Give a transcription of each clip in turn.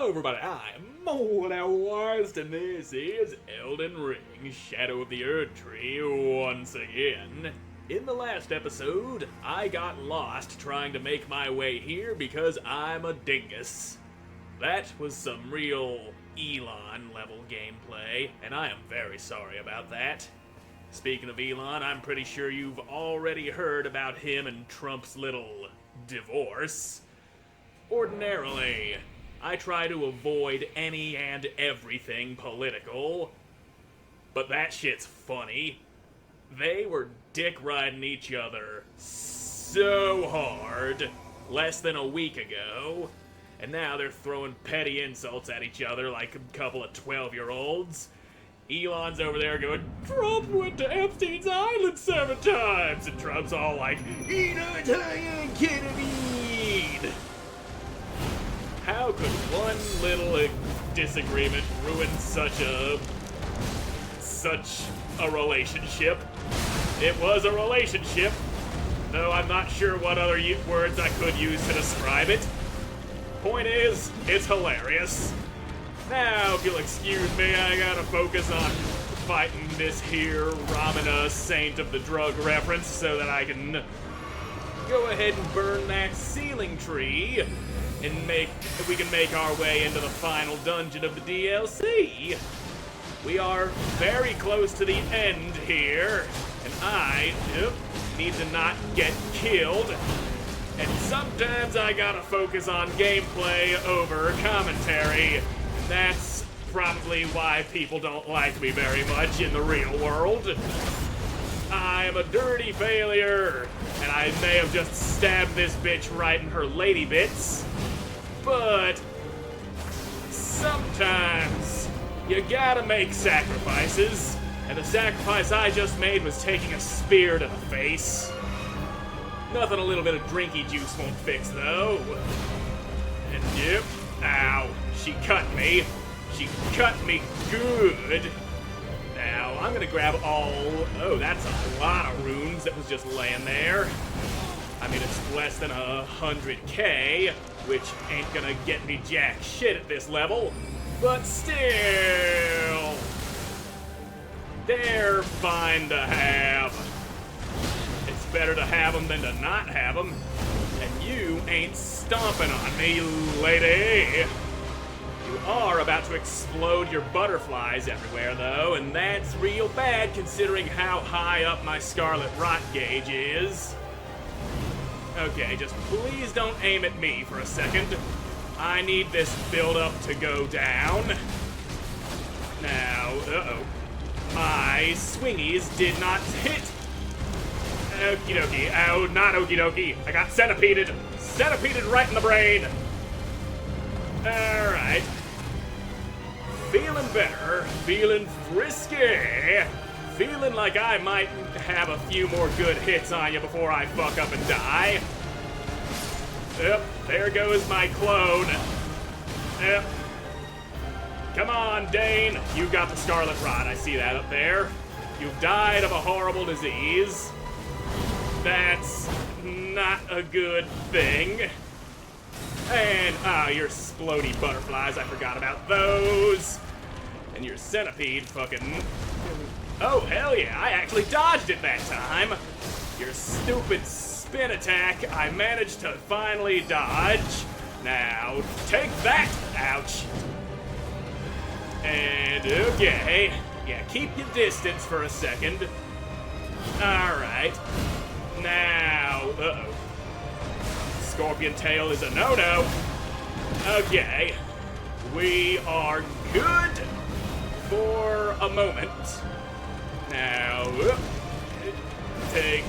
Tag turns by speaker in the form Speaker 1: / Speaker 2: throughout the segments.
Speaker 1: Hello everybody, I'm Moldy, and this is Elden Ring, Shadow of the Erdtree once again. In the last episode, I got lost trying to make my way here because I'm a dingus. That was some real Elon level gameplay, and I am very sorry about that. Speaking of Elon, I'm pretty sure you've already heard about him and Trump's little divorce. Ordinarily, I try to avoid any and everything political, but that shit's funny. They were dick-riding each other so hard less than a week ago, and now they're throwing petty insults at each other like a couple of 12-year-olds. Elon's over there going, Trump went to Epstein's Island 7 times, and Trump's all like, Elon kidding. How could one little disagreement ruin such a relationship? It was a relationship, though I'm not sure what other words I could use to describe it. Point is, it's hilarious. Now, if you'll excuse me, I gotta focus on fighting this here Romina Saint of the Drug reference so that I can go ahead and burn that ceiling tree and we can make our way into the final dungeon of the DLC. We are very close to the end here, and I need to not get killed. And sometimes I gotta focus on gameplay over commentary, and that's probably why people don't like me very much in the real world. I'm a dirty failure, and I may have just stabbed this bitch right in her lady bits. But sometimes you gotta make sacrifices, and the sacrifice I just made was taking a spear to the face. Nothing a little bit of drinky juice won't fix, though. And yep, ow, she cut me. She cut me good. Now, I'm gonna grab oh, that's a lot of runes that was just laying there. I mean, it's less than 100k, which ain't gonna get me jack shit at this level, but still, they're fine to have. It's better to have them than to not have them, and you ain't stomping on me, lady. You are about to explode your butterflies everywhere, though, and that's real bad considering how high up my Scarlet Rot gauge is. Okay, just please don't aim at me for a second. I need this build-up to go down. Now, my swingies did not hit. Okie dokie. Oh, not okie dokie. I got centipeded. Centipeded right in the brain. Alright. Feeling better. Feeling frisky. Feeling like I might have a few more good hits on you before I fuck up and die. Yep, there goes my clone. Yep. Come on, Dane. You got the Scarlet Rot. I see that up there. You've died of a horrible disease. That's not a good thing. And, your splody butterflies. I forgot about those. And your centipede fucking... Oh, hell yeah, I actually dodged it that time. Your stupid spin attack, I managed to finally dodge. Now, take that! Ouch. And, okay. Yeah, keep your distance for a second. Alright. Now, Scorpion Tail is a no-no. Okay. We are good for a moment. Now, take,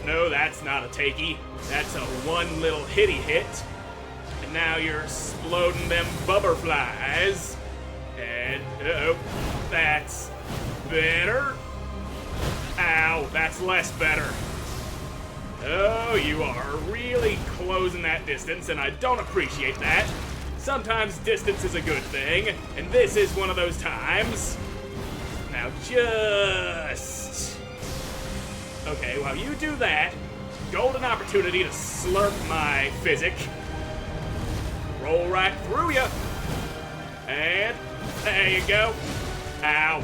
Speaker 1: no, that's not a takey. That's a one little hitty hit. And now you're exploding them butterflies. And, that's better. Ow, that's less better. Oh, you are really closing that distance, and I don't appreciate that. Sometimes distance is a good thing, and this is one of those times. Now just... Okay, while you do that, golden opportunity to slurp my physic. Roll right through ya. And there you go. Ow.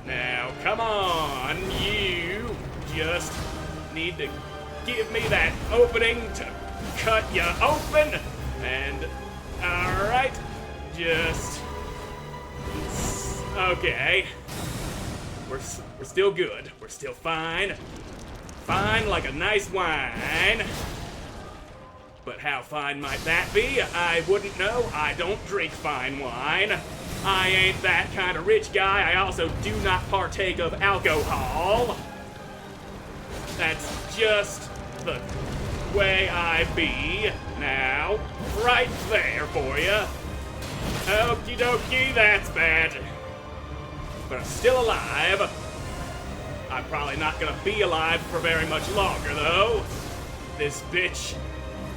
Speaker 1: Now, come on. You just need to give me that opening to cut you open. And, alright. Just... okay. We're still good. We're still fine. Fine like a nice wine. But how fine might that be? I wouldn't know. I don't drink fine wine. I ain't that kind of rich guy. I also do not partake of alcohol. That's just the way I be. Now, right there for you. Okie dokie, that's bad. But I'm still alive. I'm probably not gonna be alive for very much longer, though. This bitch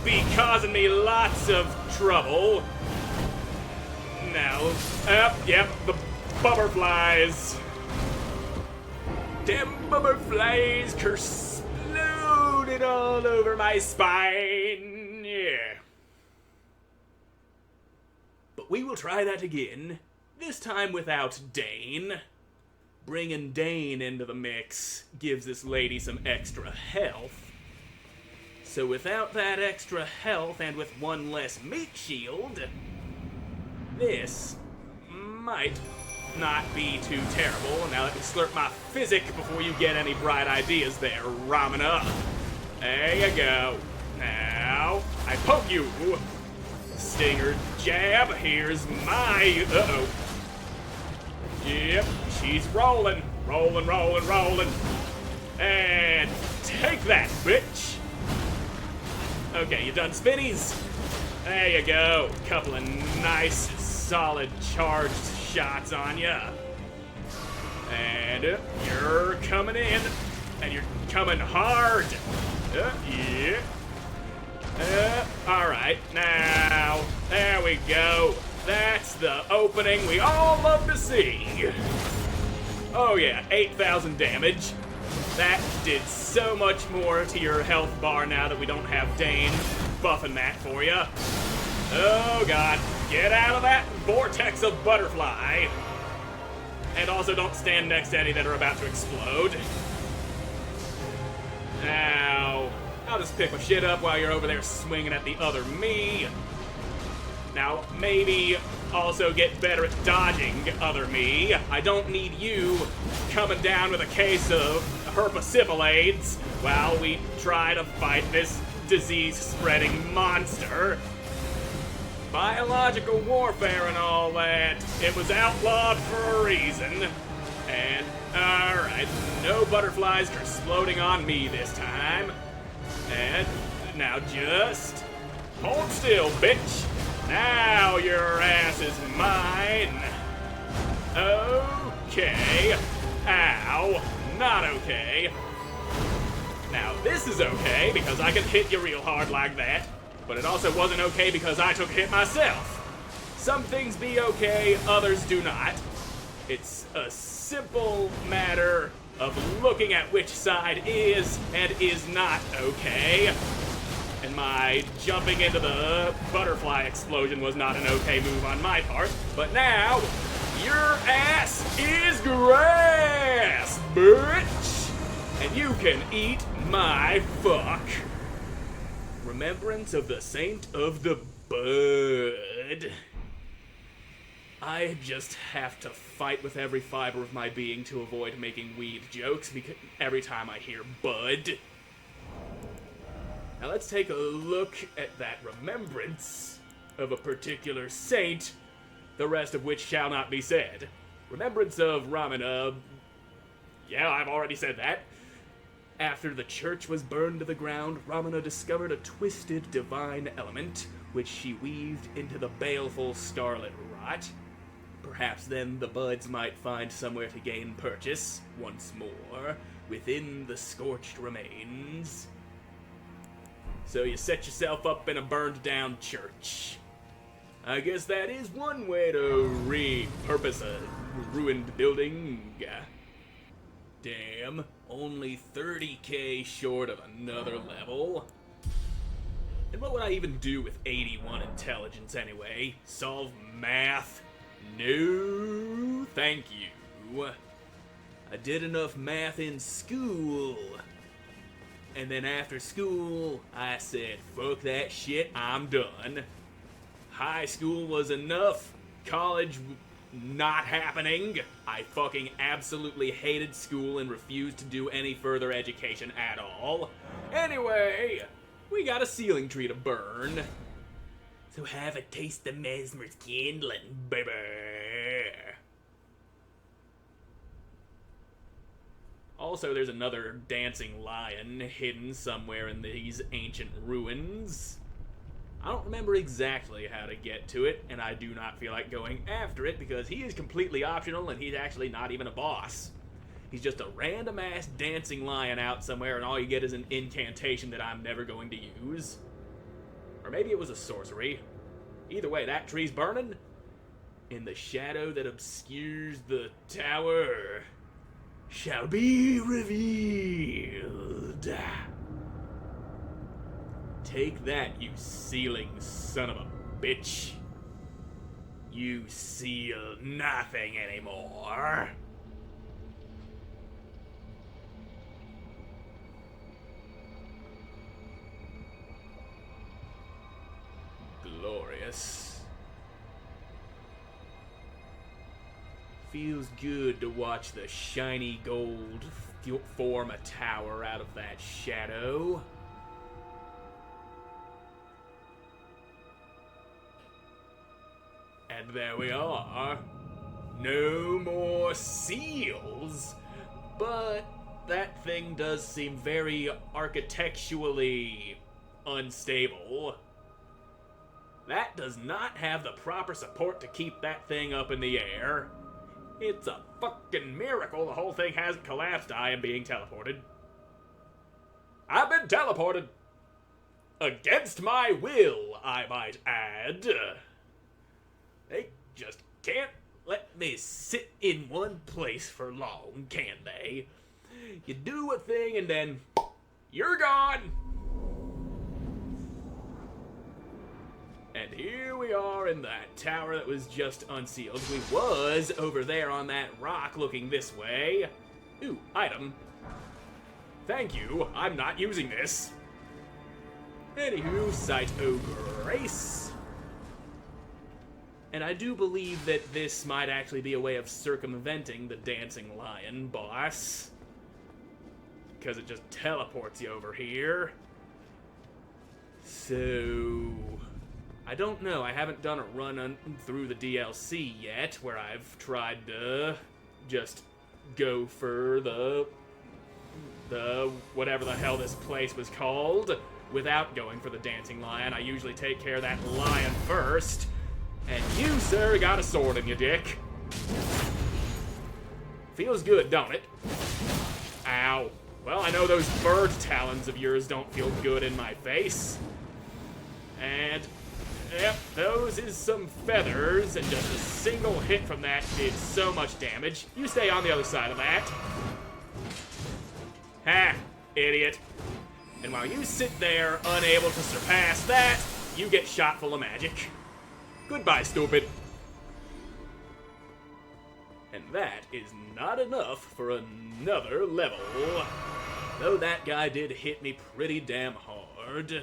Speaker 1: be causing me lots of trouble. Now, yep, the butterflies. Damn butterflies exploded all over my spine. Yeah. But we will try that again. This time without Dane. Bringing Dane into the mix gives this lady some extra health. So without that extra health and with one less meat shield, this might not be too terrible. Now let me slurp my physic before you get any bright ideas there, Romina. There you go. Now, I poke you. Stinger jab. Here's my... uh-oh. Yep, she's rolling. Rolling, rolling, rolling. And take that, bitch. Okay, you done spinnies? There you go. Couple of nice, solid, charged shots on ya. And you're coming in. And you're coming hard. Yeah. Alright, now, there we go. That's the opening we all love to see. Oh yeah, 8,000 damage. That did so much more to your health bar now that we don't have Dane buffing that for you. Oh god, get out of that vortex of butterfly. And also don't stand next to any that are about to explode. Now, I'll just pick my shit up while you're over there swinging at the other me. Now, maybe also get better at dodging other me. I don't need you coming down with a case of herpesipilades while we try to fight this disease-spreading monster. Biological warfare and all that. It was outlawed for a reason. And, alright, no butterflies are exploding on me this time. And now just hold still, bitch. Now your ass is mine. Okay. Ow. Not okay. Now this is okay because I can hit you real hard like that. But it also wasn't okay because I took a hit myself. Some things be okay, others do not. It's a simple matter of looking at which side is and is not okay. And my jumping into the butterfly explosion was not an okay move on my part. But now, your ass is grass, bitch! And you can eat my fuck. Remembrance of the Saint of the Bud. I just have to fight with every fiber of my being to avoid making weed jokes because every time I hear Bud. Now let's take a look at that remembrance of a particular saint, the rest of which shall not be said. Remembrance of Romina. Yeah, I've already said that. After the church was burned to the ground, Romina discovered a twisted divine element, which she weaved into the baleful starlit rot. Perhaps then the buds might find somewhere to gain purchase, once more, within the scorched remains. So you set yourself up in a burned down church. I guess that is one way to repurpose a ruined building. Damn, only 30k short of another level. And what would I even do with 81 intelligence anyway? Solve math? No, thank you. I did enough math in school. And then after school, I said, fuck that shit, I'm done. High school was enough. College, not happening. I fucking absolutely hated school and refused to do any further education at all. Anyway, we got a ceiling tree to burn. So have a taste of Mesmer's kindling, baby. Also, there's another dancing lion hidden somewhere in these ancient ruins. I don't remember exactly how to get to it, and I do not feel like going after it because he is completely optional and he's actually not even a boss. He's just a random-ass dancing lion out somewhere, and all you get is an incantation that I'm never going to use. Or maybe it was a sorcery. Either way, that tree's burning. In the shadow that obscures the tower shall be revealed. Take that, you sealing son of a bitch. You seal nothing anymore. Glorious. Feels good to watch the shiny gold form a tower out of that shadow. And there we are. No more seals. But that thing does seem very architecturally unstable. That does not have the proper support to keep that thing up in the air. It's a fucking miracle the whole thing hasn't collapsed. I am being teleported. I've been teleported. Against my will, I might add. They just can't let me sit in one place for long, can they? You do a thing and then you're gone. And here we are in that tower that was just unsealed. We was over there on that rock looking this way. Ooh, item. Thank you, I'm not using this. Anywho, Sight o' Grace. And I do believe that this might actually be a way of circumventing the dancing lion boss. Because it just teleports you over here. So I don't know. I haven't done a run through the DLC yet where I've tried to just go for the whatever the hell this place was called without going for the dancing lion. I usually take care of that lion first. And you, sir, got a sword in your dick. Feels good, don't it? Ow. Well, I know those bird talons of yours don't feel good in my face. And yep, those is some feathers, and just a single hit from that did so much damage. You stay on the other side of that. Ha, idiot. And while you sit there, unable to surpass that, you get shot full of magic. Goodbye, stupid. And that is not enough for another level. Though that guy did hit me pretty damn hard.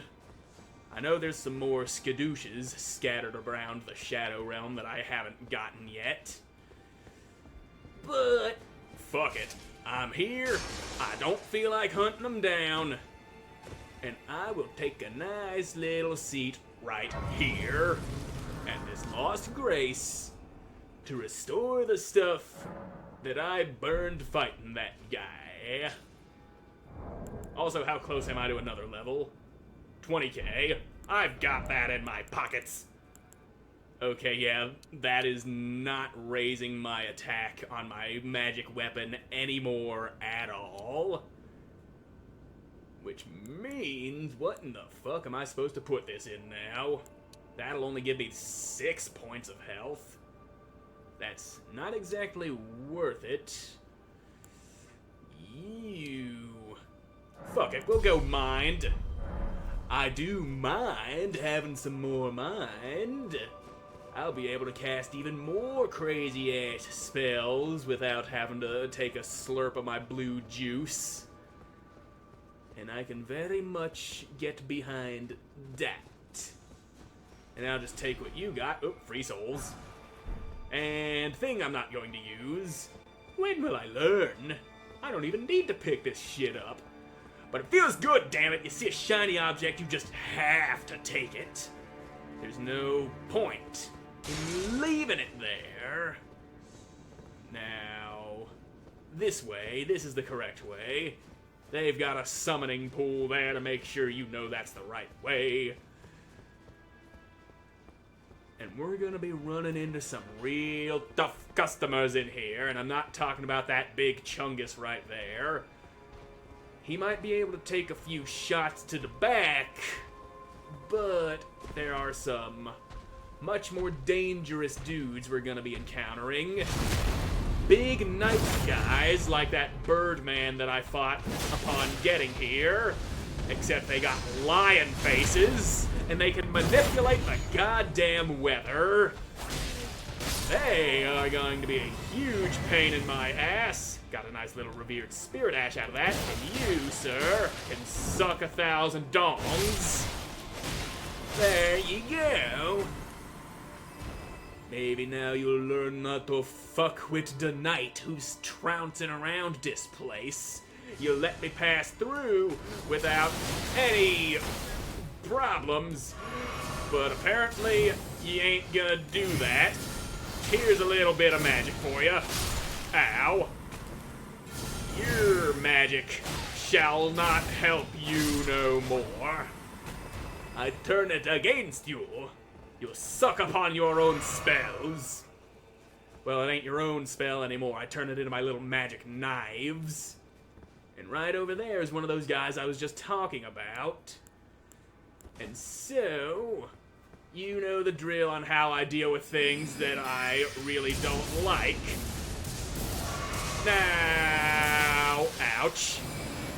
Speaker 1: I know there's some more skadooches scattered around the Shadow Realm that I haven't gotten yet. But fuck it. I'm here. I don't feel like hunting them down. And I will take a nice little seat right here at this lost grace to restore the stuff that I burned fighting that guy. Also, how close am I to another level? 20k. I've got that in my pockets. Okay, yeah, that is not raising my attack on my magic weapon anymore at all. Which means, what in the fuck am I supposed to put this in now? That'll only give me 6 points of health. That's not exactly worth it. Fuck it, we'll go mind. I do mind having some more mind. I'll be able to cast even more crazy-ass spells without having to take a slurp of my blue juice. And I can very much get behind that. And I'll just take what you got. Oh, free souls. And thing I'm not going to use. When will I learn? I don't even need to pick this shit up. But it feels good, damn it. You see a shiny object, you just have to take it. There's no point in leaving it there. Now, this way, this is the correct way. They've got a summoning pool there to make sure you know that's the right way. And we're gonna be running into some real tough customers in here, and I'm not talking about that big chungus right there. He might be able to take a few shots to the back, but there are some much more dangerous dudes we're gonna be encountering. Big knife guys like that Birdman that I fought upon getting here, except they got lion faces, and they can manipulate the goddamn weather. They are going to be a huge pain in my ass. Got a nice little revered spirit ash out of that, and you, sir, can suck 1,000 dongs. There you go. Maybe now you'll learn not to fuck with the knight who's trouncing around this place. You'll let me pass through without any problems, but apparently you ain't gonna do that. Here's a little bit of magic for you. Ow. Your magic shall not help you no more. I turn it against you. You'll suck upon your own spells. Well, it ain't your own spell anymore. I turn it into my little magic knives. And right over there is one of those guys I was just talking about. And so, you know the drill on how I deal with things that I really don't like. Now, ouch.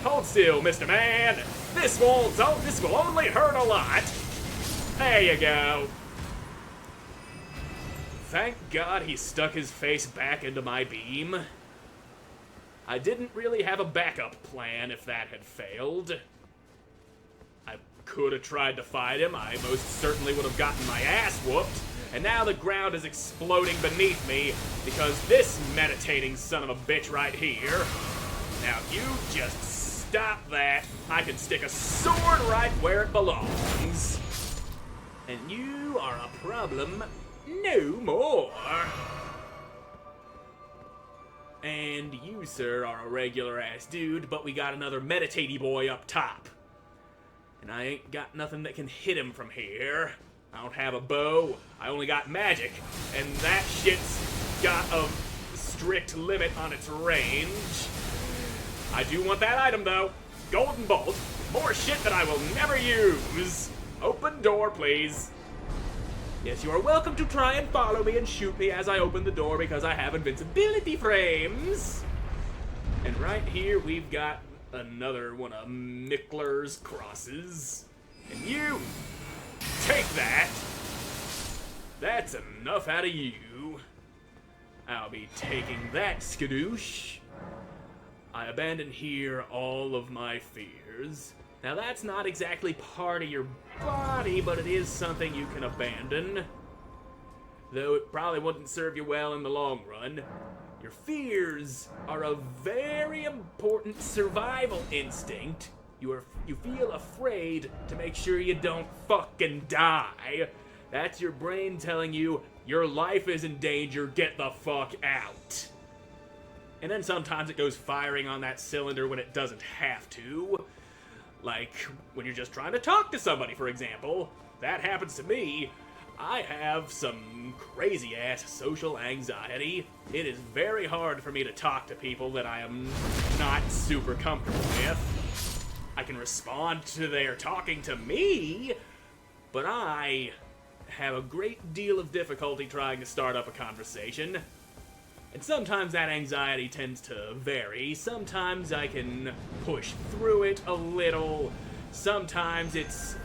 Speaker 1: Hold still, Mr. Man. This will only hurt a lot. There you go. Thank God he stuck his face back into my beam. I didn't really have a backup plan if that had failed. I could have tried to fight him. I most certainly would have gotten my ass whooped. And now the ground is exploding beneath me because this meditating son of a bitch right here. Now, if you just stop that, I can stick a sword right where it belongs. And you are a problem no more. And you, sir, are a regular-ass dude, but we got another meditatey boy up top. And I ain't got nothing that can hit him from here. I don't have a bow, I only got magic, and that shit's got a strict limit on its range. I do want that item, though. Golden Bolt. More shit that I will never use. Open door, please. Yes, you are welcome to try and follow me and shoot me as I open the door because I have invincibility frames. And right here, we've got another one of Miquella's crosses. And you, take that. That's enough out of you. I'll be taking that, skadoosh. I abandon here all of my fears. Now that's not exactly part of your body, but it is something you can abandon. Though it probably wouldn't serve you well in the long run. Your fears are a very important survival instinct. You feel afraid to make sure you don't fucking die. That's your brain telling you your life is in danger, get the fuck out. And then sometimes it goes firing on that cylinder when it doesn't have to. Like when you're just trying to talk to somebody, for example. That happens to me. I have some crazy-ass social anxiety. It is very hard for me to talk to people that I am not super comfortable with. I can respond to their talking to me, but I have a great deal of difficulty trying to start up a conversation. And sometimes that anxiety tends to vary. Sometimes I can push through it a little. Sometimes it's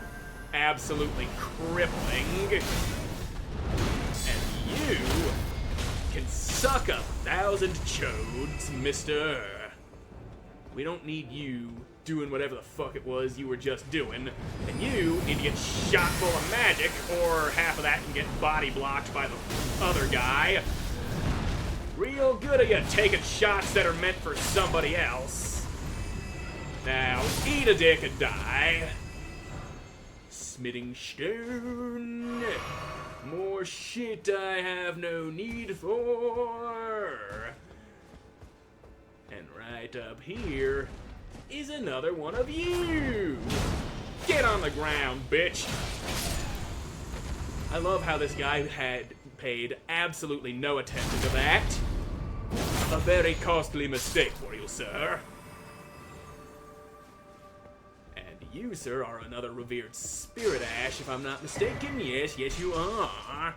Speaker 1: absolutely crippling. And you can suck 1,000 chodes, mister. We don't need you doing whatever the fuck it was you were just doing. And you need to get shot full of magic, or half of that can get body blocked by the other guy. Real good of you taking shots that are meant for somebody else. Now, eat a dick and die. Smitting stone. More shit I have no need for. And right up here is another one of you. Get on the ground, bitch. I love how this guy had paid absolutely no attention to that. A very costly mistake for you, sir. And you, sir, are another revered spirit ash, if I'm not mistaken. Yes, you are.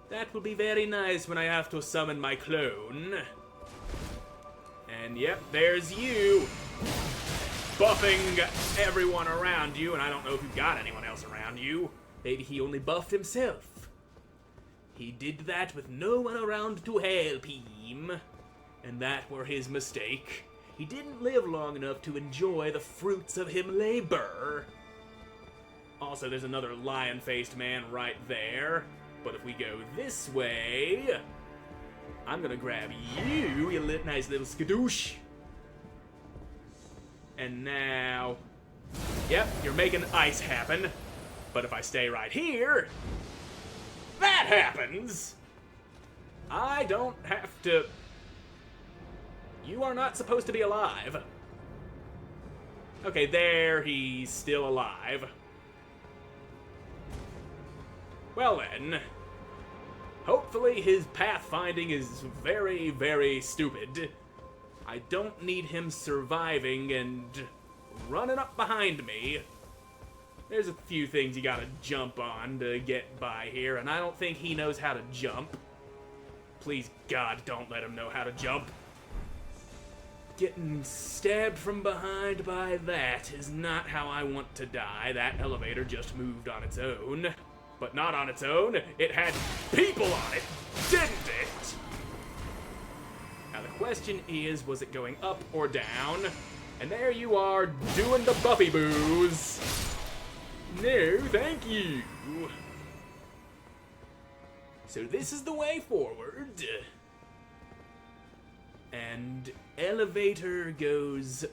Speaker 1: That will be very nice when I have to summon my clone. And yep, there's you. Buffing everyone around you, and I don't know if you've got anyone else around you. Maybe he only buffed himself. He did that with no one around to help him. And that were his mistake. He didn't live long enough to enjoy the fruits of him labor. Also, there's another lion-faced man right there. But if we go this way, I'm gonna grab you, you nice little skadoosh. And now, yep, you're making ice happen. But if I stay right here, that happens! I don't have to... You are not supposed to be alive. Okay, there, he's still alive. Well then, hopefully his pathfinding is very, very stupid. I don't need him surviving and running up behind me. There's a few things you gotta jump on to get by here, and I don't think he knows how to jump. Please, God, don't let him know how to jump. Getting stabbed from behind by that is not how I want to die. That elevator just moved on its own. But not on its own, it had people on it, didn't it? Now the question is, was it going up or down? And there you are, doing the Buffy boos. No, thank you. So this is the way forward. And elevator goes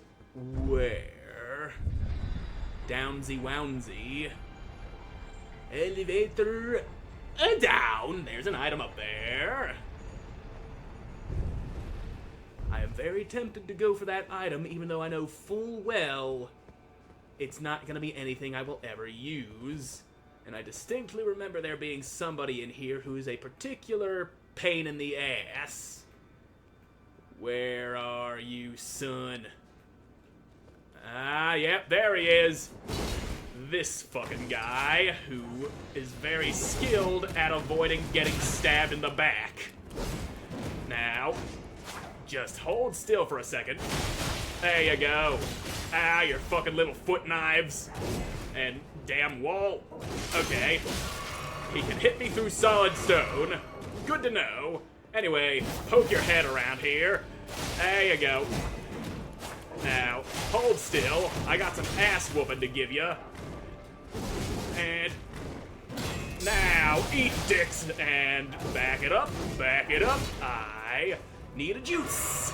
Speaker 1: where? Downsy wownsy. Elevator down. There's an item up there. I am very tempted to go for that item, even though I know full well it's not going to be anything I will ever use. And I distinctly remember there being somebody in here who is a particular pain in the ass. Where are you, son? Ah, yep, there he is. This fucking guy, who is very skilled at avoiding getting stabbed in the back. Now, just hold still for a second. There you go. Ah, your fucking little foot knives. And damn wall. Okay. He can hit me through solid stone. Good to know. Anyway, poke your head around here. There you go. Now, hold still. I got some ass whooping to give you. And now, eat dicks and back it up, back it up. I need a juice.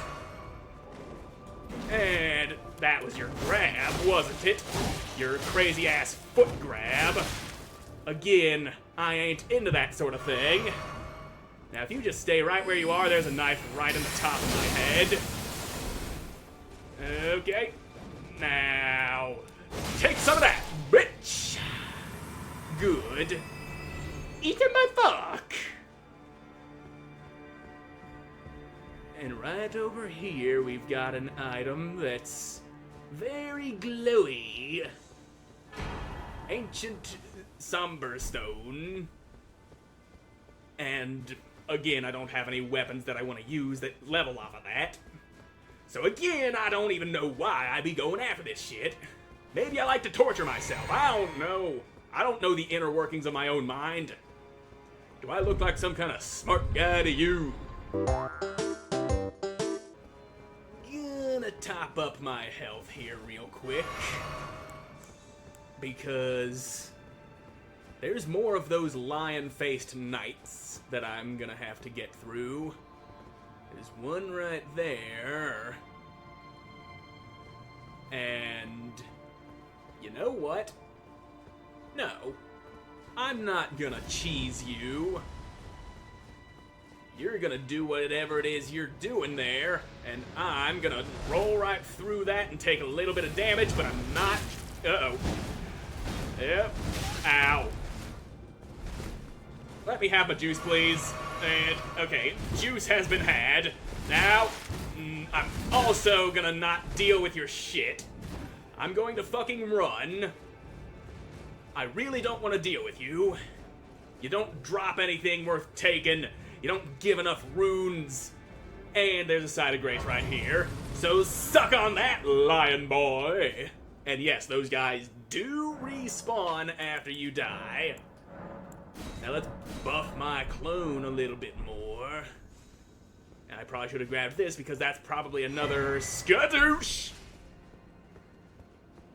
Speaker 1: And that was your grab, wasn't it? Your crazy ass foot grab. Again, I ain't into that sort of thing. Now, if you just stay right where you are, there's a knife right in the top of my head. Okay. Now, take some of that, bitch. Good. Eating my fuck. And right over here, we've got an item that's very glowy. Ancient somber stone. And again, I don't have any weapons that I want to use that level off of that. So again, I don't even know why I be going after this shit. Maybe I like to torture myself. I don't know. I don't know the inner workings of my own mind. Do I look like some kind of smart guy to you? Gonna top up my health here real quick. Because there's more of those lion-faced knights that I'm gonna have to get through. There's one right there. And you know what? No, I'm not gonna cheese you. You're gonna do whatever it is you're doing there, and I'm gonna roll right through that and take a little bit of damage, but I'm not. Uh-oh. Yep. Ow. Let me have my juice, please. And, okay, juice has been had. Now, I'm also gonna not deal with your shit. I'm going to fucking run. I really don't want to deal with you. You don't drop anything worth taking. You don't give enough runes. And there's a side of grace right here. So suck on that, lion boy. And yes, those guys do respawn after you die. Now let's buff my clone a little bit more. And I probably should have grabbed this because that's probably another skadoosh.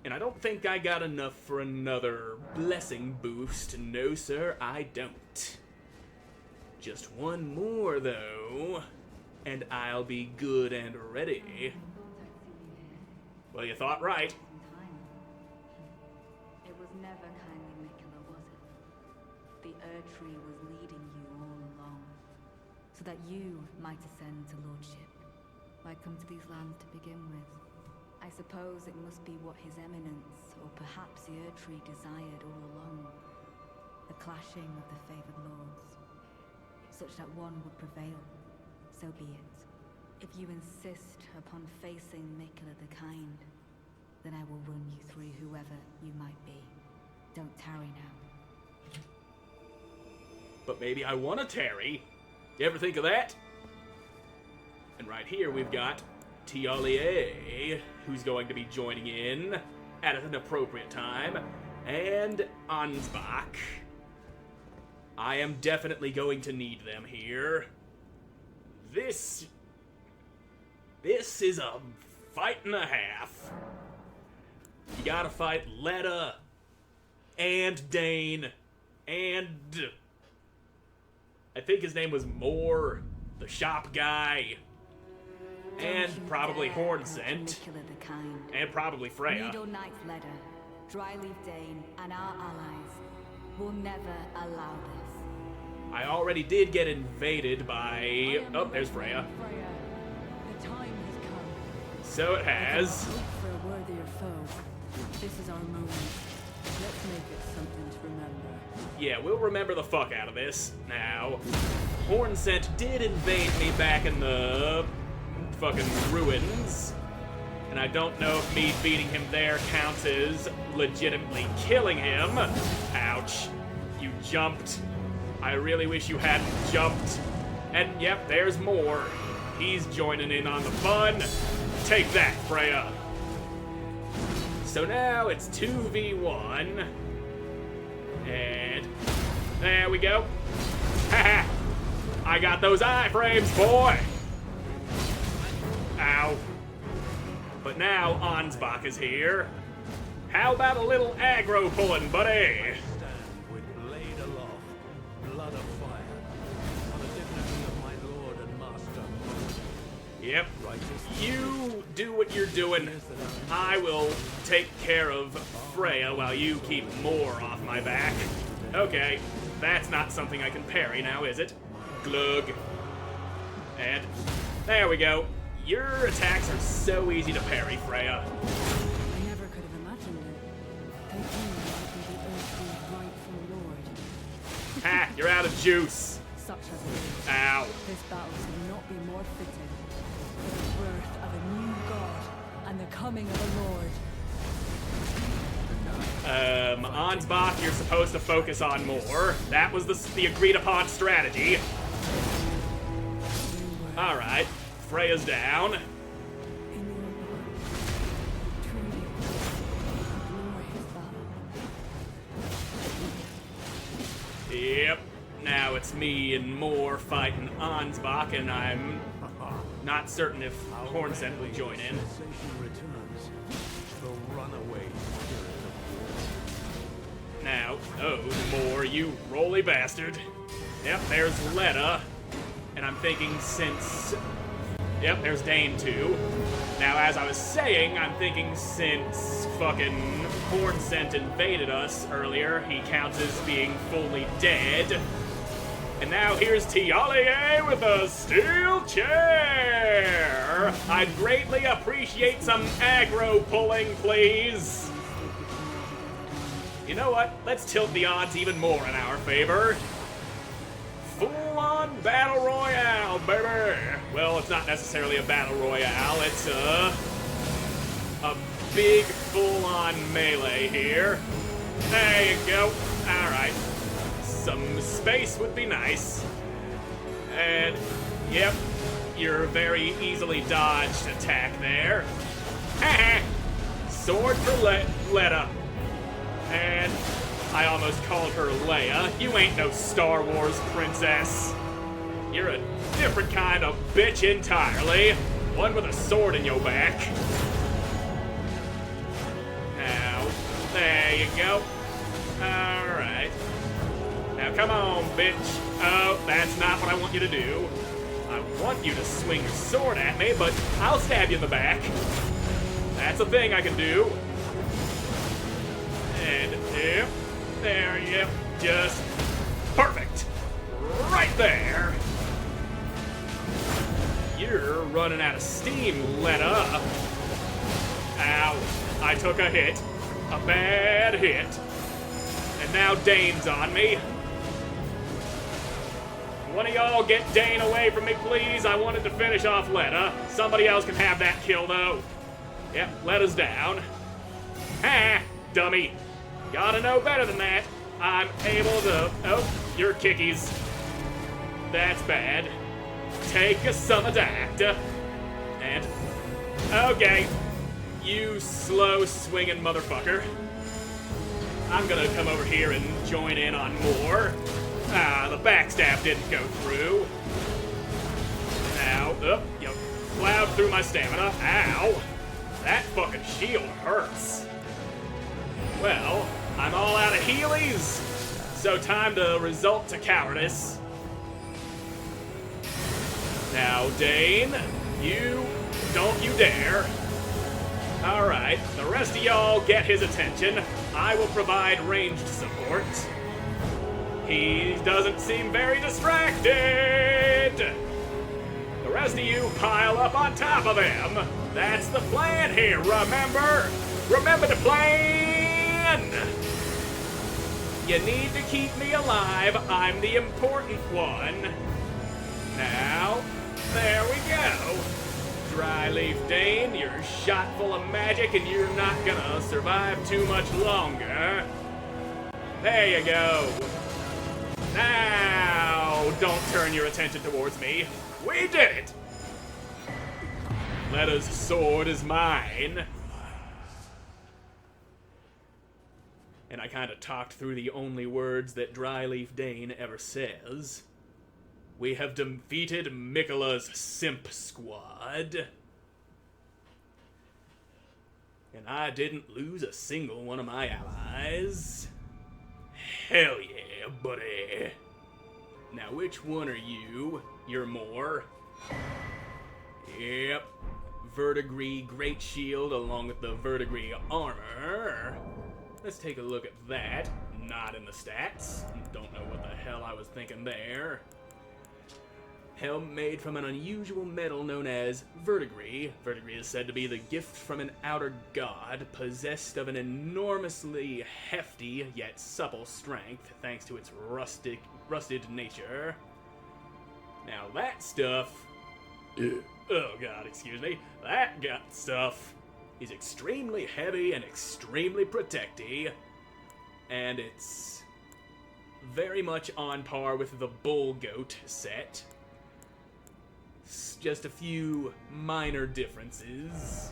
Speaker 1: And I don't think I got enough for another blessing boost. No, sir, I don't. Just one more, though, and I'll be good and ready. Well, you thought right.
Speaker 2: It was never kindly Miquella, was it? The Erdtree was leading you all along, so that you might ascend to lordship, might come to these lands to begin with. I suppose it must be what His Eminence, or perhaps the Erdtree, desired all along. The clashing of the favored lords, such that one would prevail. So be it. If you insist upon facing Miquella the Kind, then I will run you through whoever you might be. Don't tarry now.
Speaker 1: But maybe I want to tarry. You ever think of that? And right here we've got Tialier, who's going to be joining in at an appropriate time, and Ansbach. I am definitely going to need them here. This is a fight and a half. You gotta fight Leda, and Dane, and I think his name was Moore, the shop guy. And probably Hornsent. And probably Freya.
Speaker 2: Needle Knight Leda, Dryleaf Dane, and our allies will never allow this.
Speaker 1: I already did get invaded by... Oh, there's Freya.
Speaker 2: Freya, the time has come.
Speaker 1: So it has.
Speaker 2: Look for a worthier foe. This is our moment. Let's make it something to remember.
Speaker 1: Yeah, we'll remember the fuck out of this. Now, Hornsent did invade me back in the fucking ruins, and I don't know if me beating him there counts as legitimately killing him. Ouch. You jumped. I really wish you hadn't jumped. And yep, there's more. He's joining in on the fun. Take that, Freya. So now it's 2v1. And there we go. Haha. I got those iframes, boy. Ow. But now Ansbach is here. How about a little aggro pulling, buddy?
Speaker 3: Stand with blade aloft, blood of fire, for the dignity of my lord and master.
Speaker 1: Yep. You do what you're doing. I will take care of Freya while you keep more off my back. Okay, that's not something I can parry now, is it? Glug. And there we go. Your attacks are so easy to parry, Freya.
Speaker 2: I never could have imagined it. They claim to be the Erdtree's rightful lord.
Speaker 1: Ha! You're out of juice.
Speaker 2: Such as it is.
Speaker 1: Ow.
Speaker 2: This battle could not be more fitting. The birth of a new god and the coming of a lord.
Speaker 1: Ansbach, you're supposed to focus on more. That was the agreed upon strategy. Alright, Freya's down.
Speaker 2: In your heart, truly,
Speaker 1: Yep. Now it's me and more fighting Ansbach, and I'm not certain if Hornsent will join in.
Speaker 3: Sensation returns. The runaway spirit of
Speaker 1: Now, oh, more, you roly bastard. Yep, there's Leda. And I'm thinking since... Yep, there's Dane too. Now, as I was saying, I'm thinking since fucking Hornsent invaded us earlier, he counts as being fully dead. And now here's Tialier with a steel chair! I'd greatly appreciate some aggro pulling, please. You know what? Let's tilt the odds even more in our favor. Full-on battle royale, baby! Well, it's not necessarily a battle royale, it's a big full-on melee here. There you go. Alright. Some space would be nice. And, yep, your very easily dodged attack there. Sword for Leda. And I almost called her Leia. You ain't no Star Wars princess. You're a different kind of bitch entirely. One with a sword in your back. Now, there you go. Alright. Now come on, bitch. Oh, that's not what I want you to do. I want you to swing your sword at me, but I'll stab you in the back. That's a thing I can do. And, yep. There, yep, just perfect. Right there. You're running out of steam, Leda. Ow, I took a hit. A bad hit. And now Dane's on me. One of y'all get Dane away from me, please. I wanted to finish off Leda. Somebody else can have that kill, though. Yep, Leda's down. Ha! Dummy. Gotta know better than that. I'm able to... Oh, you're kickies. That's bad. Take some of that. And... Okay. You slow swinging motherfucker. I'm gonna come over here and join in on more. Ah, the backstab didn't go through. Now, you plowed through my stamina. Ow. That fucking shield hurts. Well, I'm all out of healies, so time to resort to cowardice. Now, Dane, you don't you dare. Alright, the rest of y'all get his attention. I will provide ranged support. He doesn't seem very distracted. The rest of you pile up on top of him. That's the plan here, remember? Remember the plan! You need to keep me alive. I'm the important one. Now, there we go. Dryleaf Dane, you're shot full of magic and you're not gonna survive too much longer. There you go. Now, don't turn your attention towards me. We did it! Leda's sword is mine. And I kind of talked through the only words that Dryleaf Dane ever says. We have defeated Miquella's Simp Squad. And I didn't lose a single one of my allies. Hell yeah, buddy. Now, which one are you? You're more. Yep. Verdigris Great Shield along with the Verdigris Armor. Let's take a look at that. Not in the stats. Don't know what the hell I was thinking there. Helm made from an unusual metal known as verdigris. Verdigris is said to be the gift from an outer god, possessed of an enormously hefty yet supple strength, thanks to its rusted nature. Now that stuff... oh god, excuse me. That stuff is extremely heavy and extremely protecty, and it's very much on par with the Bull Goat set. Just a few minor differences.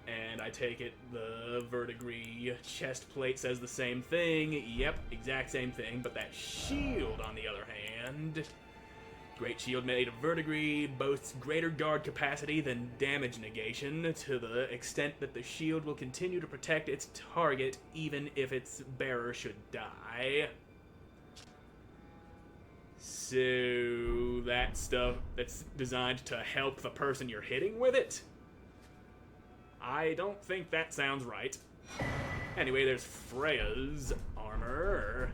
Speaker 1: And I take it the verdigris chest plate says the same thing. Yep, exact same thing, but that shield, on the other hand... Great shield made of verdigris boasts greater guard capacity than damage negation, to the extent that the shield will continue to protect its target even if its bearer should die. So that stuff that's designed to help the person you're hitting with it? I don't think that sounds right. Anyway, there's Freya's armor.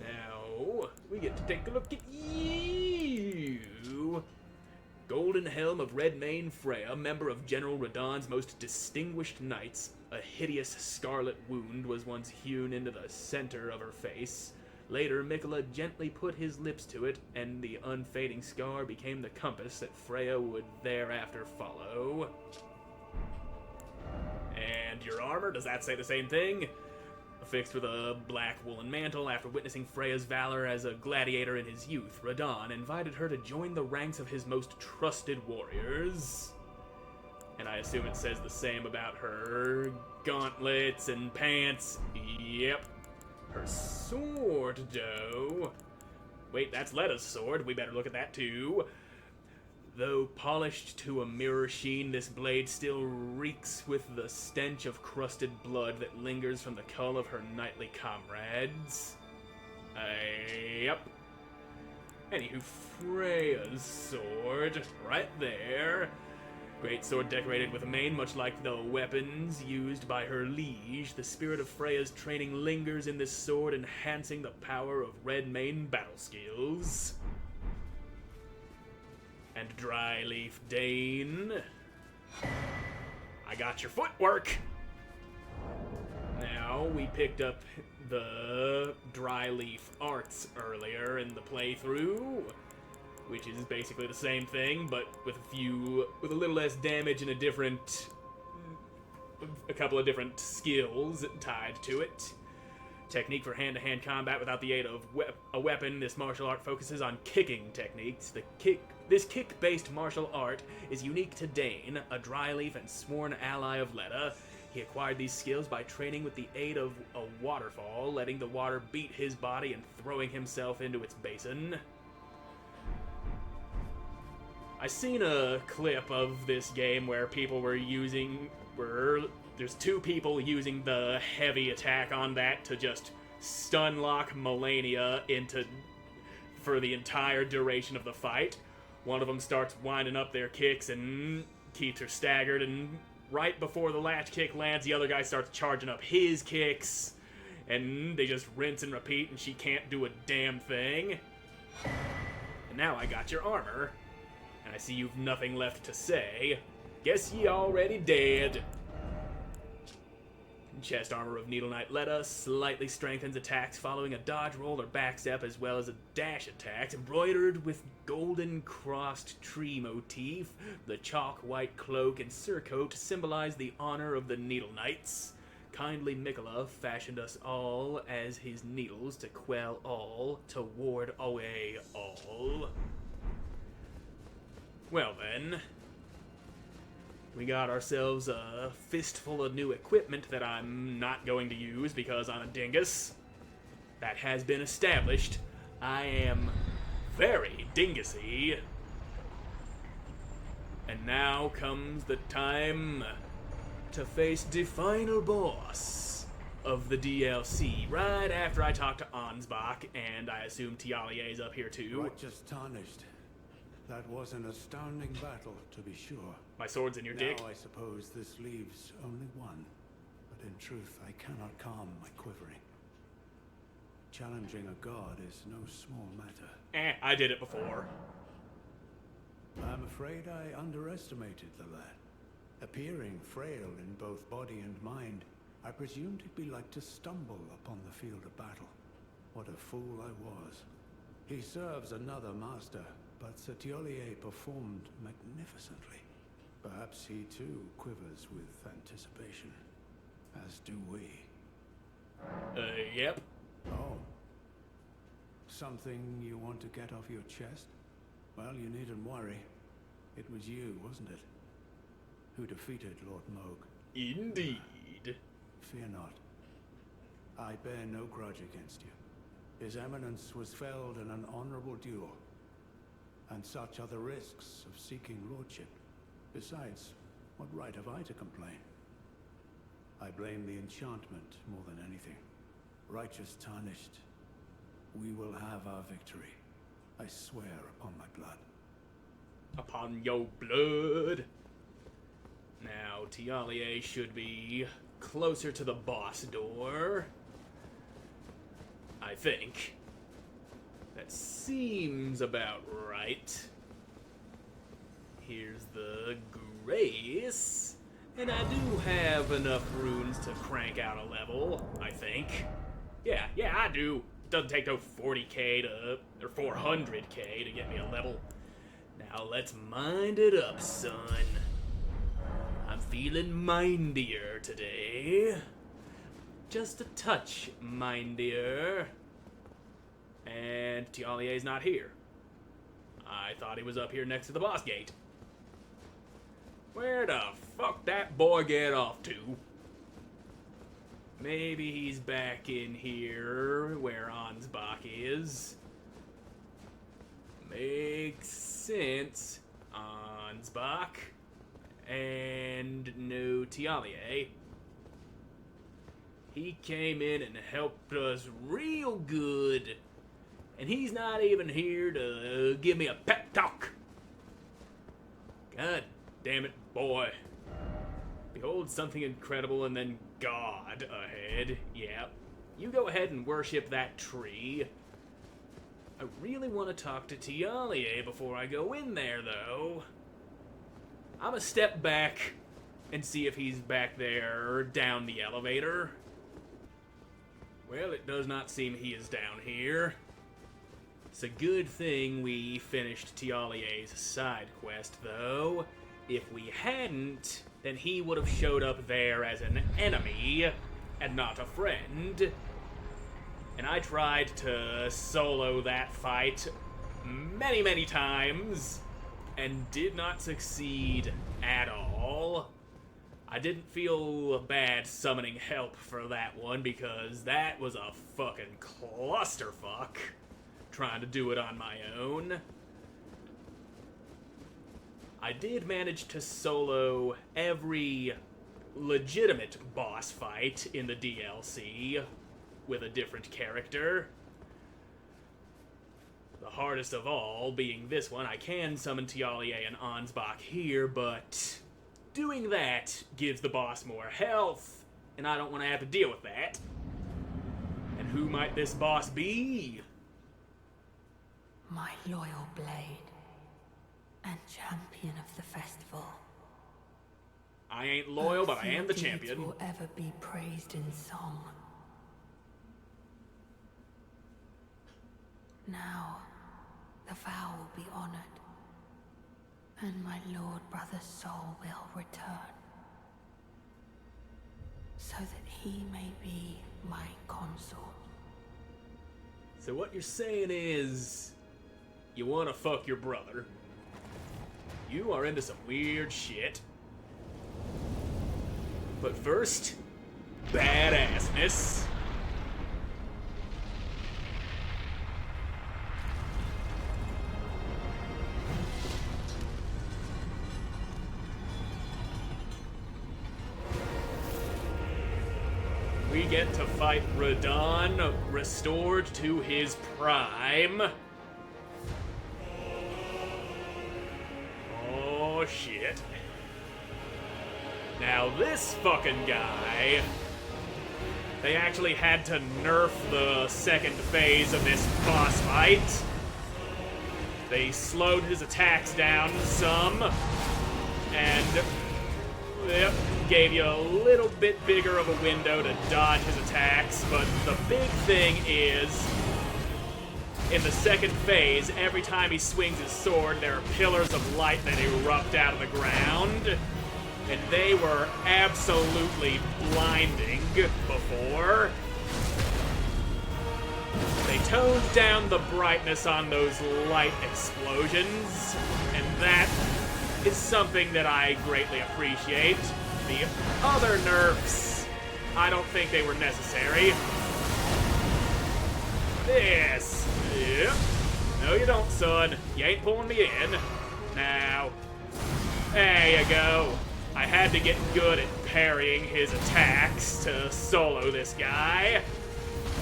Speaker 1: Now, we get to take a look at you. Golden Helm of Red Mane Freya, member of General Radahn's most distinguished knights. A hideous scarlet wound was once hewn into the center of her face. Later, Miquella gently put his lips to it, and the unfading scar became the compass that Freya would thereafter follow. And your armor, does that say the same thing? Affixed with a black woolen mantle, after witnessing Freya's valor as a gladiator in his youth, Radahn invited her to join the ranks of his most trusted warriors. And I assume it says the same about her gauntlets and pants. Yep. Her sword, though... Wait, that's Leda's sword. We better look at that, too. Though polished to a mirror sheen, this blade still reeks with the stench of crusted blood that lingers from the cull of her knightly comrades. Yep. Anywho, Freya's sword, right there. Great sword decorated with a mane, much like the weapons used by her liege. The spirit of Freya's training lingers in this sword, enhancing the power of Red Mane battle skills. And Dryleaf Dane. I got your footwork! Now, we picked up the Dryleaf arts earlier in the playthrough, which is basically the same thing, but with a little less damage and a couple of different skills tied to it. Technique for hand-to-hand combat without the aid of a weapon. This martial art focuses on kicking techniques. This kick-based martial art is unique to Dane, a Dryleaf and sworn ally of Leda. He acquired these skills by training with the aid of a waterfall, letting the water beat his body and throwing himself into its basin. I seen a clip of this game where people there's two people using the heavy attack on that to just stun lock Melania for the entire duration of the fight. One of them starts winding up their kicks and keeps her staggered, and right before the latch kick lands, the other guy starts charging up his kicks, and they just rinse and repeat, and she can't do a damn thing. And now I got your armor. And I see you've nothing left to say. Guess ye already dead. Chest armor of Needle Knight Leda slightly strengthens attacks following a dodge roll or backstep, as well as a dash attack, embroidered with golden crossed tree motif. The chalk white cloak and surcoat symbolize the honor of the Needle Knights. Kindly Miquella fashioned us all as his needles to quell all, to ward away all. Well then, we got ourselves a fistful of new equipment that I'm not going to use because I'm a dingus. That has been established. I am very dingusy. And now comes the time to face the final boss of the DLC, right after I talk to Ansbach, and I assume Tialier's up here too.
Speaker 3: Righteous tarnished. That was an astounding battle, to be sure.
Speaker 1: My sword's in your dick.
Speaker 3: Now I suppose this leaves only one. But in truth, I cannot calm my quivering. Challenging a god is no small matter.
Speaker 1: I did it before.
Speaker 3: I'm afraid I underestimated the lad. Appearing frail in both body and mind, I presumed he'd be like to stumble upon the field of battle. What a fool I was. He serves another master, but Tialier performed magnificently. Perhaps he too quivers with anticipation, as do we.
Speaker 1: Yep.
Speaker 3: Oh. Something you want to get off your chest? Well, you needn't worry. It was you, wasn't it? who defeated Lord Moog.
Speaker 1: Indeed.
Speaker 3: Fear not. I bear no grudge against you. His Eminence was felled in an honorable duel, and such are the risks of seeking lordship. Besides, what right have I to complain? I blame the enchantment more than anything. Righteous tarnished, we will have our victory. I swear upon my blood.
Speaker 1: Upon your blood. Now, Tialier should be closer to the boss door. I think. That seems about right. Here's the Grace. And I do have enough runes to crank out a level, I think. Yeah, I do. It doesn't take no 40k to, or 400k to get me a level. Now let's mind it up, son. I'm feeling mindier today. Just a touch mindier. And Tialier's not here. I thought he was up here next to the boss gate. Where the fuck that boy get off to? Maybe he's back in here where Ansbach is. Makes sense. Ansbach. And no Tialier. He came in and helped us real good. And he's not even here to give me a pep talk. God damn it, boy. Behold something incredible and then God ahead. Yep. You go ahead and worship that tree. I really want to talk to Tialier before I go in there, though. I'm gonna step back and see if he's back there down the elevator. Well, it does not seem he is down here. It's a good thing we finished Tialier's side quest, though. If we hadn't, then he would have showed up there as an enemy and not a friend. And I tried to solo that fight many, many times and did not succeed at all. I didn't feel bad summoning help for that one because that was a fucking clusterfuck trying to do it on my own. I did manage to solo every legitimate boss fight in the DLC with a different character. The hardest of all being this one. I can summon Tialier and Ansbach here, but doing that gives the boss more health, and I don't want to have to deal with that. And who might this boss be?
Speaker 2: My loyal blade and champion of the festival.
Speaker 1: I ain't loyal, but I am the champion.
Speaker 2: Will ever be praised in song. Now, the vow will be honored, and my lord brother's soul will return, so that he may be my consort.
Speaker 1: So what you're saying is, you want to fuck your brother. You are into some weird shit. But first, badassness. We get to fight Radon, restored to his prime. Oh shit. Now this fucking guy, they actually had to nerf the second phase of this boss fight. They slowed his attacks down some, and yep, gave you a little bit bigger of a window to dodge his attacks, but the big thing is, in the second phase, every time he swings his sword, there are pillars of light that erupt out of the ground, and they were absolutely blinding before. They toned down the brightness on those light explosions, and that is something that I greatly appreciate. The other nerfs, I don't think they were necessary. This. Yep. No, you don't, son. You ain't pulling me in. Now. There you go. I had to get good at parrying his attacks to solo this guy.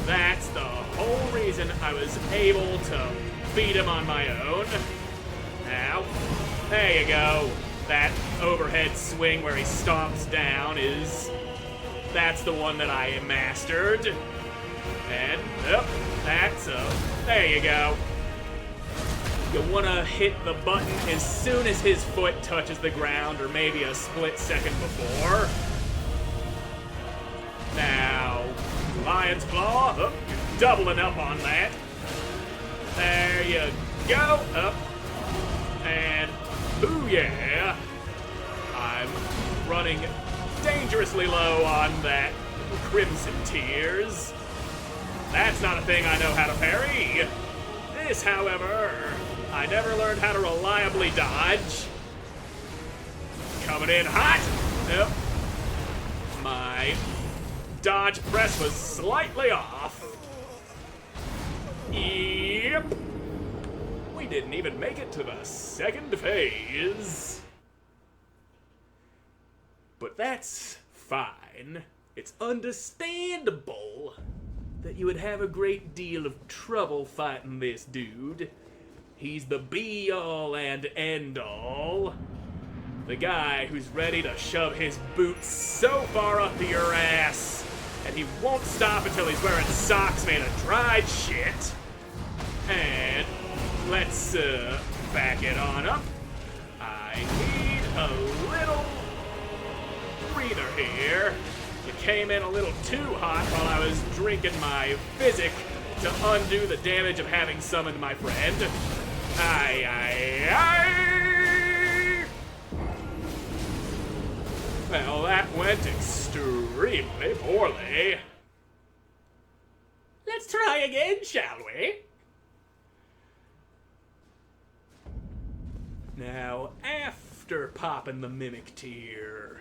Speaker 1: That's the whole reason I was able to beat him on my own. Now, there you go. That overhead swing where he stomps down that's the one that I mastered. And, there you go. You want to hit the button as soon as his foot touches the ground, or maybe a split second before. Now, Lion's Claw, you're doubling up on that. There you go, up. And, ooh yeah. I'm running dangerously low on that Crimson Tears. That's not a thing I know how to parry. This, however, I never learned how to reliably dodge. Coming in hot. Yep. My dodge press was slightly off. Yep. We didn't even make it to the second phase. But that's fine. It's understandable that you would have a great deal of trouble fighting this dude. He's the be-all and end-all. The guy who's ready to shove his boots so far up your ass, and he won't stop until he's wearing socks made of dried shit. And let's back it on up. I need a little breather here. You came in a little too hot while I was drinking my physic to undo the damage of having summoned my friend. Aye. Well, that went extremely poorly. Let's try again, shall we? Now, after popping the Mimic Tear,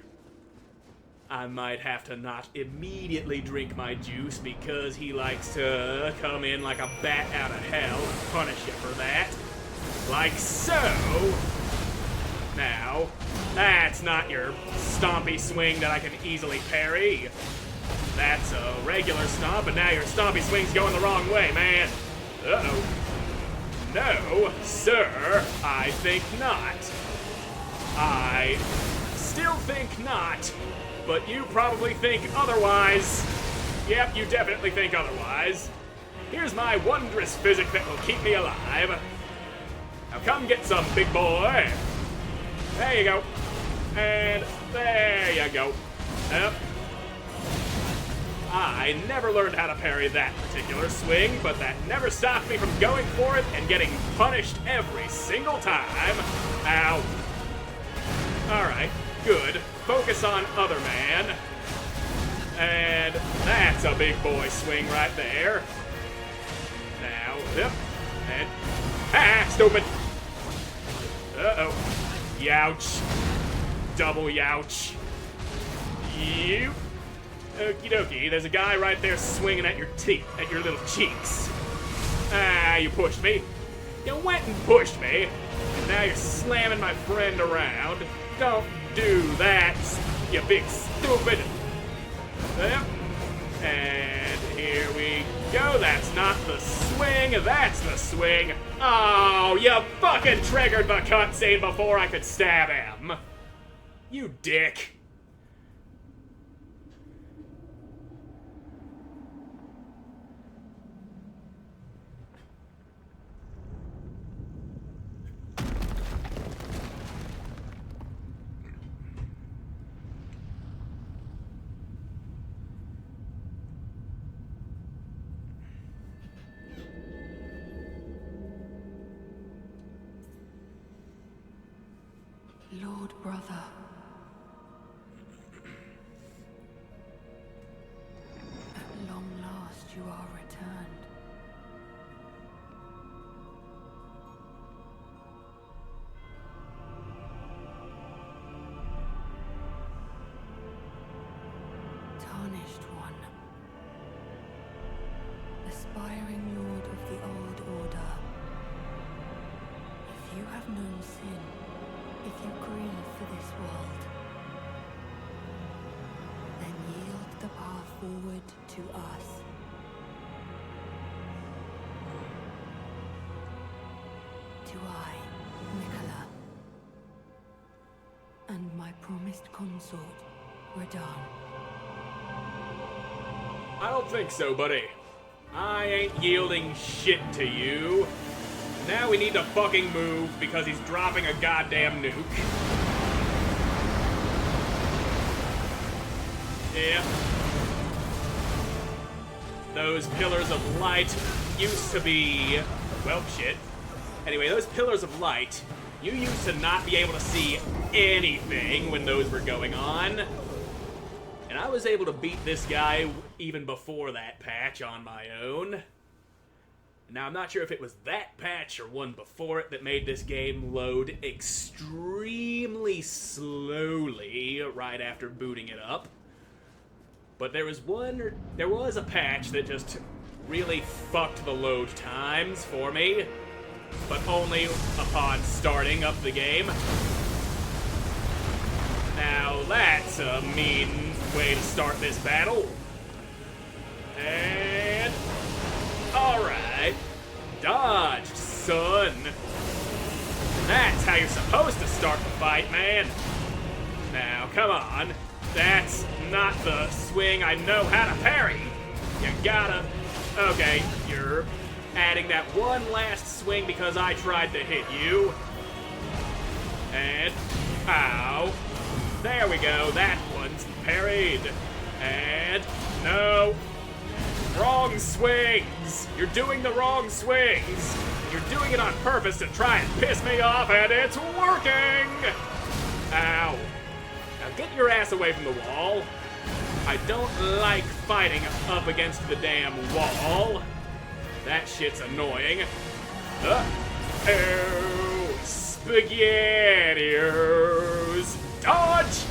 Speaker 1: I might have to not immediately drink my juice because he likes to come in like a bat out of hell and punish you for that. Like so. Now, that's not your stompy swing that I can easily parry. That's a regular stomp, and now your stompy swing's going the wrong way, man. Uh-oh. No, sir, I think not. I still think not. But you probably think otherwise. Yep, you definitely think otherwise. Here's my wondrous physic that will keep me alive. Now come get some, big boy. There you go. And there you go. Yep. I never learned how to parry that particular swing, but that never stopped me from going for it and getting punished every single time. Ow. Alright, good. Focus on other man. And that's a big boy swing right there. Now, yep. And, stupid. Uh-oh. Youch. Double youch. You. Okie dokie, there's a guy right there swinging at your teeth, at your little cheeks. You pushed me. You went and pushed me. And now you're slamming my friend around. Don't do that, you big stupid. Yep. And here we go. That's not the swing, that's the swing. Oh, you fucking triggered the cutscene before I could stab him. You dick.
Speaker 2: Lord brother. At long last you are returned. have known sin, if you grieve for this world, then yield the path forward to us. To I, Miquella, and my promised consort, Radahn.
Speaker 1: I don't think so, buddy. I ain't yielding shit to you. Now we need to fucking move because he's dropping a goddamn nuke. Yeah. Those pillars of light used to be... well, shit. Anyway, those pillars of light, you used to not be able to see anything when those were going on. And I was able to beat this guy even before that patch on my own. Now, I'm not sure if it was that patch or one before it that made this game load extremely slowly right after booting it up. But there was a patch that just really fucked the load times for me, but only upon starting up the game. Now, that's a mean way to start this battle. And... alright. Dodged, son. That's how you're supposed to start the fight, man. Now, come on. That's not the swing I know how to parry. You gotta... okay, you're adding that one last swing because I tried to hit you. And... ow. There we go, that one's parried. And... no. Wrong swings! You're doing the wrong swings! You're doing it on purpose to try and piss me off, and it's working! Ow. Now get your ass away from the wall. I don't like fighting up against the damn wall. That shit's annoying. Oh, SpaghettiOs! Dodge!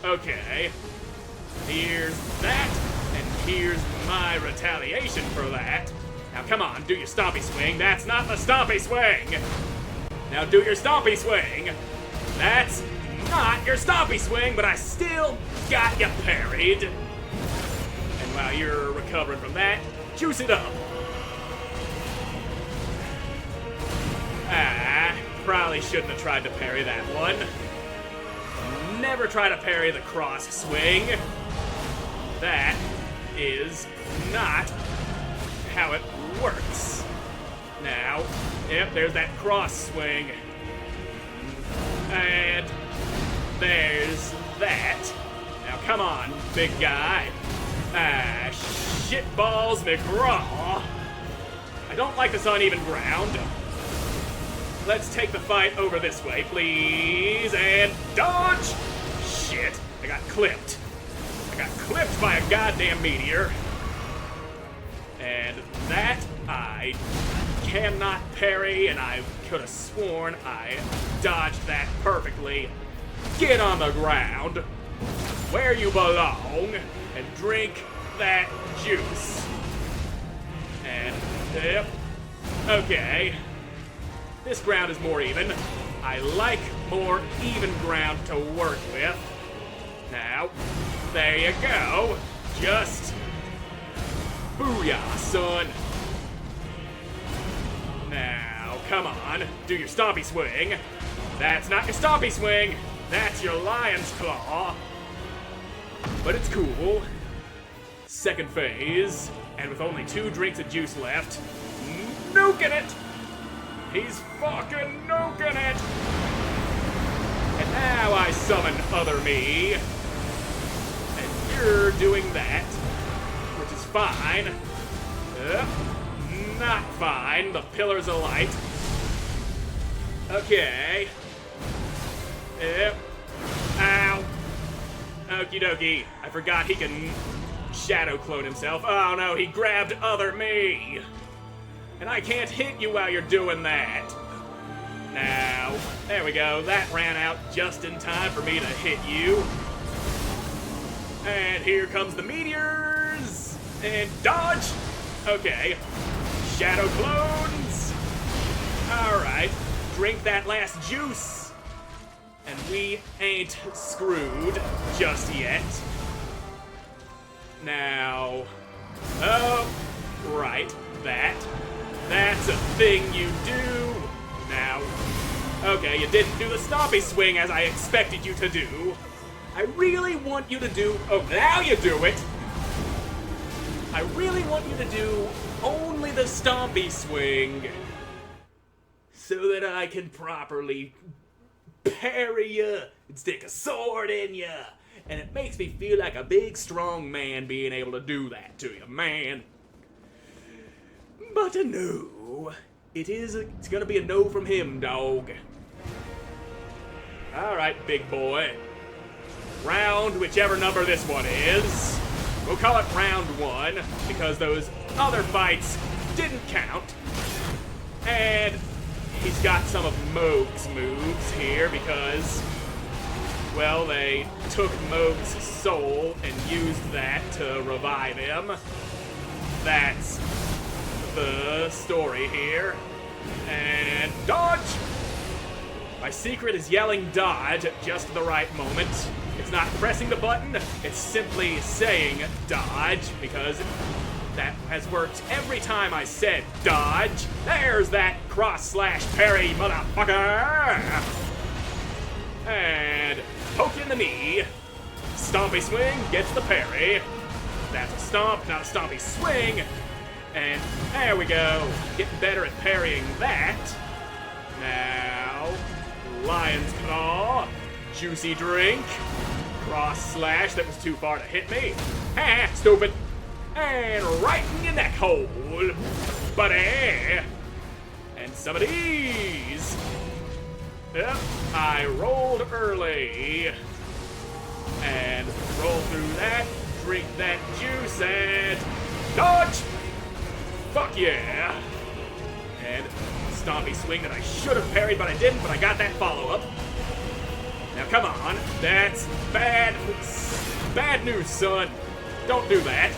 Speaker 1: Okay. Here's that, and here's my retaliation for that. Now come on, do your stompy swing. That's not the stompy swing! Now do your stompy swing. That's not your stompy swing, but I still got you parried. And while you're recovering from that, juice it up. Probably shouldn't have tried to parry that one. Never try to parry the cross swing. That is not how it works. Now, yep, there's that cross swing. And there's that. Now come on, big guy. Shitballs McGraw. I don't like this uneven ground. Let's take the fight over this way, please, and dodge! Shit, I got clipped. I got clipped by a goddamn meteor. And that I cannot parry, and I could have sworn I dodged that perfectly. Get on the ground, where you belong, and drink that juice. And, yep, okay. This ground is more even. I like more even ground to work with. Now, there you go. Just booyah, son. Now, come on, do your stompy swing. That's not your stompy swing. That's your lion's claw. But it's cool. Second phase, and with only 2 drinks of juice left, nuking it. He's fucking nuking it! And now I summon other me. And you're doing that, which is fine. Not fine. The pillars of light. Okay. Ow. Okie dokie. I forgot he can shadow clone himself. Oh no, he grabbed other me. And I can't hit you while you're doing that. Now, there we go. That ran out just in time for me to hit you. And here comes the meteors. And dodge. Okay. Shadow clones. Alright. drink that last juice. And we ain't screwed just yet. Now, oh, right, that's a thing you do. Now, okay, you didn't do the stompy swing as I expected you to do. I really want you to do, oh, now you do it. I really want you to do only the stompy swing so that I can properly parry you and stick a sword in you. And it makes me feel like a big, strong man being able to do that to you, man. But a no. It's gonna be a no from him, dog. Alright, big boy. Round whichever number this one is. We'll call it round 1, because those other fights didn't count. And he's got some of Moog's moves here, because, well, they took Moog's soul and used that to revive him. That's the story here. And dodge! My secret is yelling dodge at just the right moment. It's not pressing the button, it's simply saying dodge, because that has worked every time I said dodge. There's that cross/parry, motherfucker! And poke in the knee. Stompy swing gets the parry. That's a stomp, not a stompy swing. And there we go. Getting better at parrying that. Now, Lion's Claw. Juicy drink. Cross/, that was too far to hit me. Ha, stupid. And right in your neck hole, buddy. And some of these. Yep, I rolled early. And roll through that, drink that juice, and dodge! Fuck yeah! And stompy swing that I should have parried, but I didn't, but I got that follow-up. Now come on, that's bad news, son. Don't do that.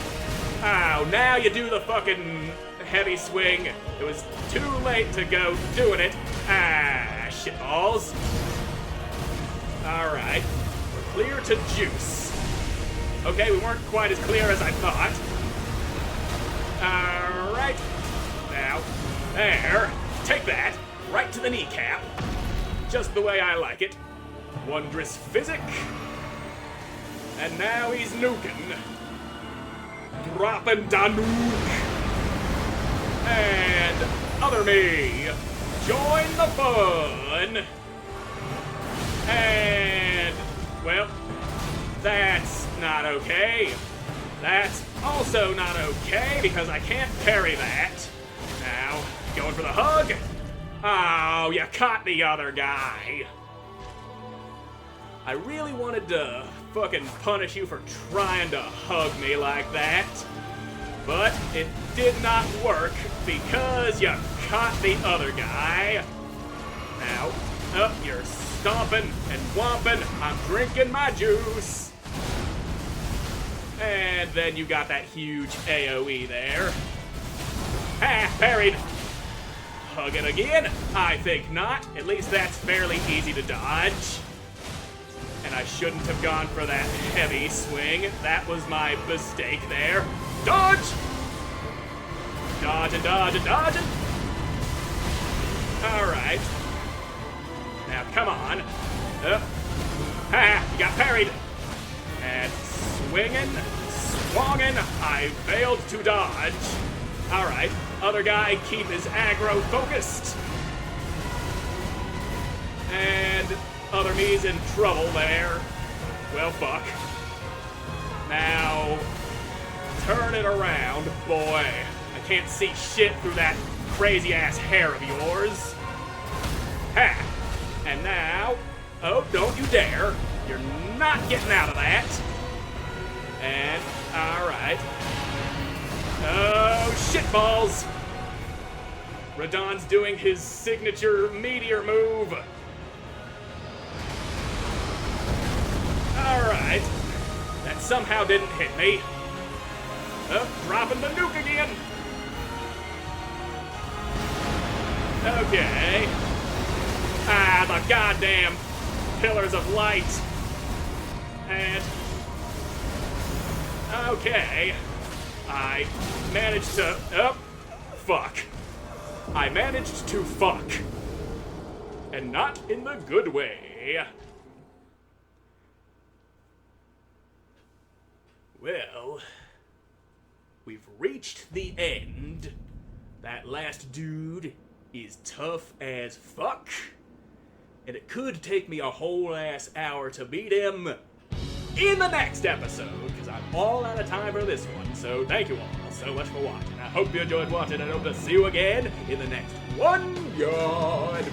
Speaker 1: Oh, now you do the fucking heavy swing. It was too late to go doing it. Ah, shitballs. Alright, we're clear to juice. Okay, we weren't quite as clear as I thought. Alright, now, there, take that, right to the kneecap. Just the way I like it. Wondrous physic. And now he's nuking. Dropping da nuke. And other me. Join the fun. And, well, that's not okay. That's also not okay because I can't parry that. Now, going for the hug. Oh, you caught the other guy. I really wanted to fucking punish you for trying to hug me like that. But it did not work because you caught the other guy. Now, up, you're stomping and whomping. I'm drinking my juice. And then you got that huge AoE there. Ah, parried. Hug it again? I think not. At least that's fairly easy to dodge. And I shouldn't have gone for that heavy swing. That was my mistake there. Dodge! Dodge and dodge and dodge. Alright. Now, come on. Ha! You got parried. And swinging, swonging. I failed to dodge. Alright. Other guy, keep his aggro focused. And other me's in trouble there. Well, fuck. Now, turn it around, boy. I can't see shit through that crazy-ass hair of yours. Ha! And now, oh, don't you dare. You're not getting out of that. And, alright. Oh, shitballs. Radon's doing his signature meteor move. Alright. That somehow didn't hit me. Oh, dropping the nuke again. Okay. goddamn pillars of light. And okay, I managed to fuck. I managed to fuck. And not in the good way. Well, we've reached the end. That last dude is tough as fuck. And it could take me a whole ass hour to beat him in the next episode, because I'm all out of time for this one. So thank you all so much for watching. I hope you enjoyed watching, and I hope to see you again in the next one. Goodbye.